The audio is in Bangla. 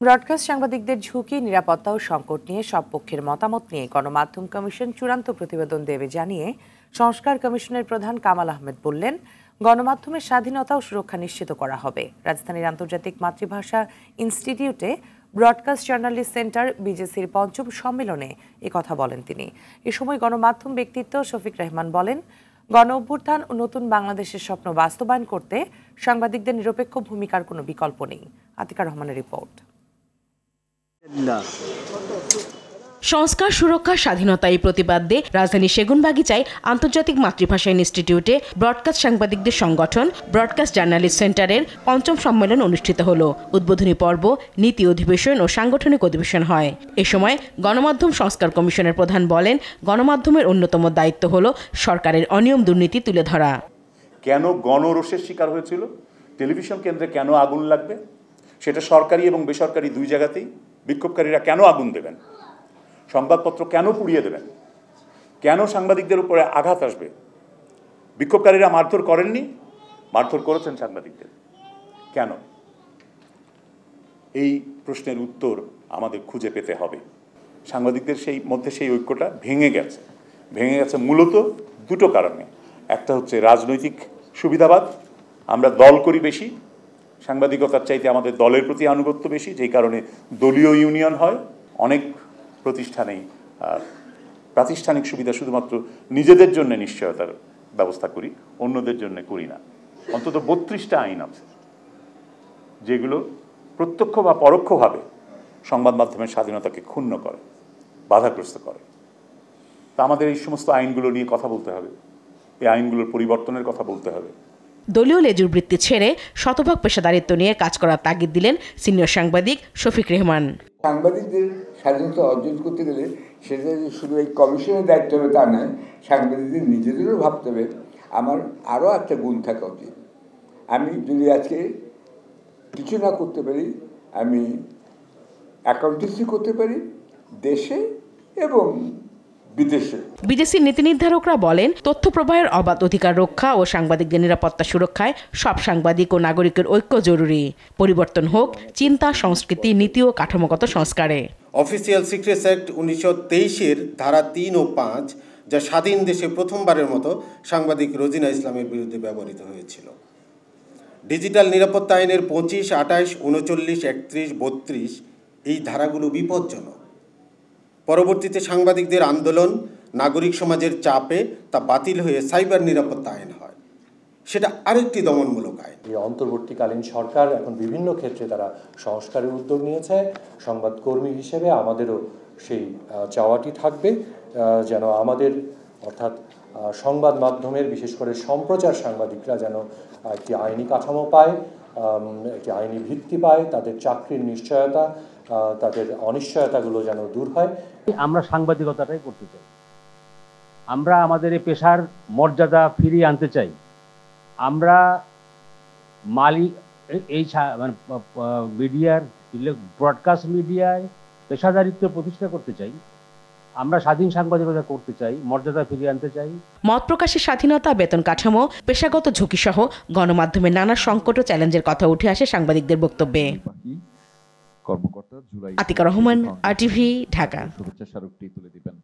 ব্রডকাস্ট সাংবাদিকদের ঝুঁকি, নিরাপত্তা ও সংকট নিয়ে সব পক্ষের মতামত নিয়ে গণমাধ্যম কমিশন চূড়ান্ত প্রতিবেদন দেবে জানিয়ে সংস্কার কমিশনের প্রধান কামাল আহমেদ বললেন, গণমাধ্যমের স্বাধীনতা ও সুরক্ষা নিশ্চিত করা হবে। রাজধানীর আন্তর্জাতিক মাতৃভাষা ইনস্টিটিউটে ব্রডকাস্ট জার্নালিস্ট সেন্টার বিজেসির ৫ম সম্মেলনে একথা বলেন তিনি। এ সময় গণমাধ্যম ব্যক্তিত্ব শফিক রেহমান বলেন, গণ অভ্যুত্থান ও নতুন বাংলাদেশের স্বপ্ন বাস্তবায়ন করতে সাংবাদিকদের নিরপেক্ষ ভূমিকার কোনো বিকল্প নেই। আতিকা রহমানের রিপোর্ট। সংস্কার, সুরক্ষা, স্বাধীনতা এই প্রতিপাদ্যে রাজধানীর সেগুনবাগিচায় আন্তর্জাতিক মাতৃভাষা ইনস্টিটিউটে ব্রডকাস্ট সাংবাদিকদের সংগঠন ব্রডকাস্ট জার্নালিস্ট সেন্টারের ৫ম সম্মেলন অনুষ্ঠিত হলো। উদ্বোধনী পর্ব, নীতি অধিবেশন ও সাংগঠনিক অধিবেশন হয়। এ সময় গণমাধ্যম সংস্কার কমিশনের প্রধান বলেন, গণমাধ্যমের অন্যতম দায়িত্ব হল সরকারের অনিয়ম দুর্নীতি তুলে ধরা। কেন গণরোষের শিকার হয়েছিল, টেলিভিশন কেন্দ্রে কেন আগুন লাগবে, সেটা সরকারি এবং বেসরকারি দুই জায়গাতেই বিক্ষোভকারীরা কেন আগুন দেবেন, সংবাদপত্র কেন পুড়িয়ে দেবেন, কেন সাংবাদিকদের উপরে আঘাত আসবে। বিক্ষোভকারীরা মারধর করেননি, মারধর করেছেন সাংবাদিকদের, কেন? এই প্রশ্নের উত্তর আমাদের খুঁজে পেতে হবে। সাংবাদিকদের মধ্যে সেই ঐক্যটা ভেঙে গেছে মূলত দুটো কারণে। একটা হচ্ছে রাজনৈতিক সুবিধাবাদ, আমরা দল করি বেশি, সাংবাদিকতার চাইতে আমাদের দলের প্রতি আনুগত্য বেশি, যেই কারণে দলীয় ইউনিয়ন হয়। অনেক প্রতিষ্ঠানেই প্রাতিষ্ঠানিক সুবিধা শুধুমাত্র নিজেদের জন্য নিশ্চয়তার ব্যবস্থা করি, অন্যদের জন্য করি না। অন্তত ৩২টা আইন আছে যেগুলো প্রত্যক্ষ বা পরোক্ষভাবে সংবাদ মাধ্যমের স্বাধীনতাকে ক্ষুণ্ণ করে, বাধাগ্রস্ত করে। তা আমাদের এই সমস্ত আইনগুলো নিয়ে কথা বলতে হবে, এই আইনগুলোর পরিবর্তনের কথা বলতে হবে। দলীয় লেজুর বৃত্তি ছেড়ে শতভাগ পেশাদারিত্ব নিয়ে কাজ করার তাগিদ দিলেন সিনিয়র সাংবাদিক শফিক রেহমান। সাংবাদিকদের স্বাধীনতা অর্জন করতে গেলে সেটা শুধু এই কমিশনের দায়িত্ব হবে তা নয়, সাংবাদিকদের নিজেদেরও ভাবতে হবে আমার আরও একটা গুণ থাকা উচিত। আমি যদি আজকে কিছু না করতে পারি, আমি অ্যাকাউন্টেন্সি করতে পারি দেশে এবং বিদেশির নীতি নির্ধারকরা বলেন, তথ্য প্রবাহের অবাধ অধিকার রক্ষা ও সাংবাদিকদের নিরাপত্তা সুরক্ষায় সব সাংবাদিক ও নাগরিকের ঐক্য জরুরি। পরিবর্তন হোক চিন্তা, সংস্কৃতি, নীতি ও কাঠামোগত সংস্কারে। অফিসিয়াল সিক্রেটস অ্যাক্ট ১৯২৩-এর ধারা ৩ ও ৫, যা স্বাধীন দেশে প্রথমবারের মতো সাংবাদিক রোজিনা ইসলামের বিরুদ্ধে ব্যবহৃত হয়েছিল। ডিজিটাল নিরাপত্তা আইনের ২৫, ২৮, ৩৯, ৩১, ৩২ এই ধারাগুলো বিপজ্জনক। পরবর্তীতে সাংবাদিকদের আন্দোলন, নাগরিক সমাজের চাপে তা বাতিল হয়ে সাইবার নিরাপত্তা আইন হয়। সেটা আরেকটি দমনমূলক আইন। এই অন্তর্বর্তীকালীন সরকার এখন বিভিন্ন ক্ষেত্রে তারা সংস্কারের উদ্যোগ নিয়েছে। সংবাদকর্মী হিসেবে আমাদেরও সেই চাওয়াটি থাকবে যেন আমাদের অর্থাৎ সংবাদ মাধ্যমের বিশেষ করে সম্প্রচার সাংবাদিকরা যেন একটি আইনি কাঠামো পায়, একটি আইনি ভিত্তি পায়, তাদের চাকরির নিশ্চয়তা, তাদের অনিশ্চয়তাগুলো যেন দূর হয়। আমরা সাংবাদিকতাটাই করতে চাই, আমরা আমাদের এই পেশার মর্যাদা ফিরিয়ে আনতে চাই। আমরা মালিক এই মিডিয়ার, ব্রডকাস্ট মিডিয়ায় পেশাদারিত্ব প্রতিষ্ঠা করতে চাই, আমরা স্বাধীন সাংবাদিকতা করতে চাই, মর্যাদা ফিরিয়ে আনতে চাই। মত প্রকাশের স্বাধীনতা, বেতন কাঠামো, পেশাগত ঝুঁকি সহ গণমাধ্যমের নানা সংকট ও চ্যালেঞ্জের কথা উঠে আসে সাংবাদিকদের বক্তব্যে। কর্মকর্তা আতিকা রহমান, RTV, ঢাকা। শুভেচ্ছা স্মারকটি তুলে দিবেন।